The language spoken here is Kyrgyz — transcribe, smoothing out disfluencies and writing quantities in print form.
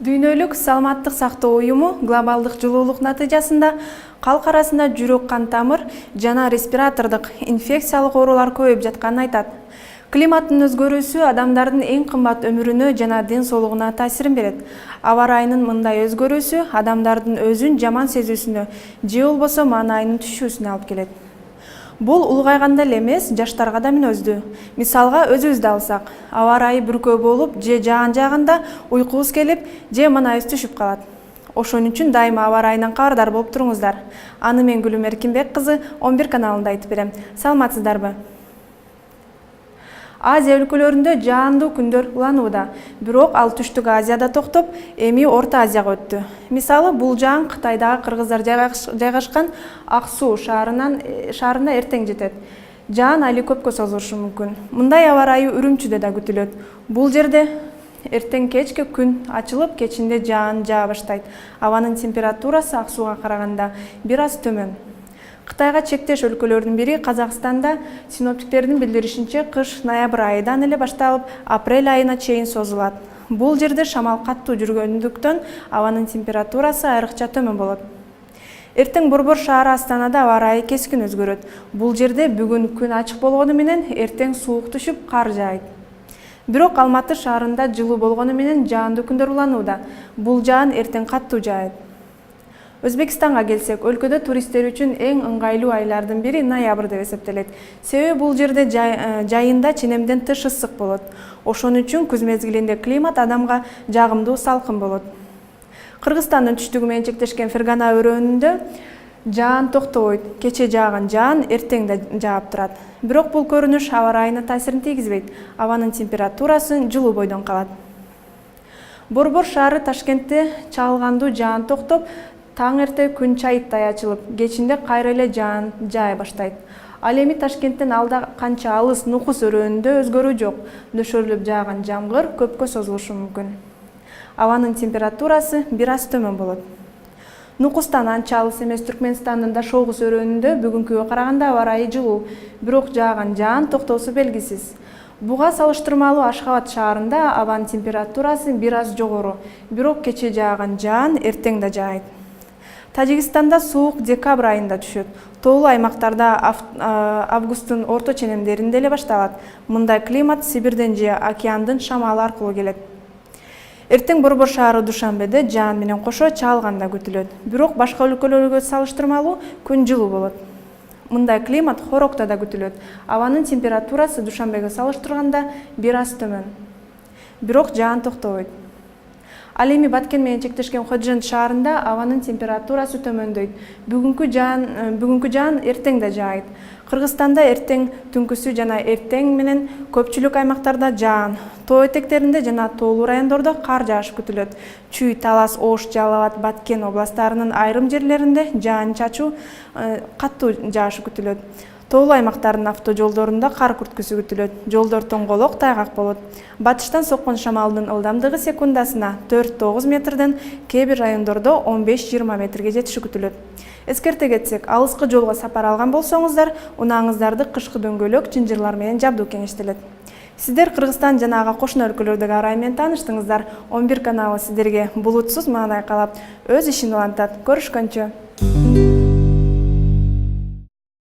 Дүйнөлүк саламаттык сактоо уюму глобалдык жылуулук натыйжасында калк арасында жүрөк кан тамыр жана респиратордук инфекциялык оорулар көбөйүп жатканын айтат. Климаттын өзгөрүүсү адамдардын эң кымбат өмүрүнө жана ден соолугуна таасирин берет. Аба ырайынын мындай өзгөрүүсү адамдардын өзүн жаман сезүүсүнө же болбосо маанайынын түшүүсүнө алып келет. Бул улгайганда эле эмес, жаштарга да мүнөздүү. Мисалга өзүбүздү алсак, аба ырайы бүркөө болуп, же жаан жааганда уйкубуз келип, же маанайыбыз түшүп калат. Ошон үчүн дайыма аба ырайынан кабардар болуп туруңуздар. Аны мен Гүлүм Эркинбек кызы 11 каналында айтып берем. Саламатсыздарбы? Азия өлкөлөрүндө жаандуу күндөр уланууда, бирок ал Түштүк Азияда токтоп, эми Орто Азияга өттү. Мисалы, бул жаан Кытайдагы кыргыздар жайгашкан Ак Суу шаарына эртең жетет. Жаан али көпкө созулушу мүмкүн. Мындай аба ырайы Үрүмчүдө да күтүлөт. Бул жерде эртең кечке күн ачылып, кечинде жаан жаа баштайт. Абанын температурасы Ак Сууга караганда бир аз төмөн. Кытайга чектеш өлкөлөрдүн бири Казакстанда синоптиктердин билдиришинче кыш ноябрь айынан эле башталып, апрель айына чейин созулат. Бул жерде шамал каттуу жүргөндүктөн абанын температурасы айрыкча төмөн болот. Эртең Борбор шаары Астанада аба ырайы кескин өзгөрөт. Бул жерде бүгүн күн ачык болгону менен эртең суук түшүп, кар жаайт. Бирок Алматы шаарында жылуу болгону менен жаандуу күндөр уланууда. Бул жаан эртең каттуу жаайт. Өзбекстанга келсек, өлкөдө туристтер үчүн эң ыңгайлуу айлардын бири ноябрь деп эсептелет. Себеби бул жерде жайында ченемден тыш ысык болот. Ошон үчүн күз мезгилинде климат адамга жагымдуу салкын болот. Кыргызстандын түштүгү менен чектешкен Фергана өрөөнүндө жаан токтобойт. Кече жааган жаан эртең да жаап турат. Бирок бул көрүнүш аба ырайына таасирин тийгизбейт. Абанын температурасы жылуу бойдон калат. Борбор шаары Ташкентте чагылгандуу жаан токтоп, таң эрте күн чайыттай ачылып, кечинде кайра эле жаан жаай баштайт. Ал эми Ташкенттен алда канча алыс Нукус өрөөнүндө өзгөрүү жок. Нөшөрлөп жааган жамгыр көпкө созулушу мүмкүн. Абанын температурасы бир аз төмөн болот. Нукустан анча алыс эмес Түркмөнстандын Дашогуз өрөөнүндө бүгүнкүгө караганда аба ырайы жылуу, бирок жааган жаан токтоосу белгисиз. Буга салыштырмалуу Ашхабад шаарында абанын температурасы бир аз жогору, бирок кече жааган жаан эртең да жаайт. Тажикстанда суук декабрь айында түшөт. Тоолуу аймактарда августтун орто ченемдеринде эле башталат. Мындай климат Сибирден же океандын шамалы аркылуу келет. Эртең Борбор шаары Душанбеде жаан менен кошо чагылган да күтүлөт. Бирок башка өлкөлөргө салыштырмалуу күн жылуу болот. Мындай климат Хорокто да күтүлөт. Абанын температурасы Душанбеге салыштырганда бир аз төмөн. Бирок жаан токтобойт. Ал эми Баткен менен чектешкен Ходжент шаарында абанын температурасы төмөндөйт. Бүгүнкү жаан эртең да жаайт. Кыргызстанда эртең түнкүсү жана эртең менен көпчүлүк аймактарда жаан, тоо этектеринде жана тоолуу райондордо кар жаашы күтүлөт. Чүй, Талас, Ош, Жалал Абад, Баткен областарынын айрым жерлеринде жаан-чачуу каттуу жаашы күтүлөт. Тоолуу аймактардын автожолдорунда кар күрткүсү күтүлөт. Жолдор тоңголок, тайгак болот. Батыштан соккон шамалдын ылдамдыгы секундасына 4-9 метрден, кээ бир райондордо 15-20 метрге жетиши күтүлөт. Эскерте кетсек, алыскы жолго сапар алган болсоңуздар, унааңыздарды кышкы дөңгөлөк чынжырлар менен жабдуу кеңештелет. Сиздер Кыргызстан жана ага кошуна өлкөлөрдөгү аба ырай менен тааныштыңыздар. 11 каналы сиздерге булутсуз маанай каалап, өз ишин улантат. Көрүшкөнчө.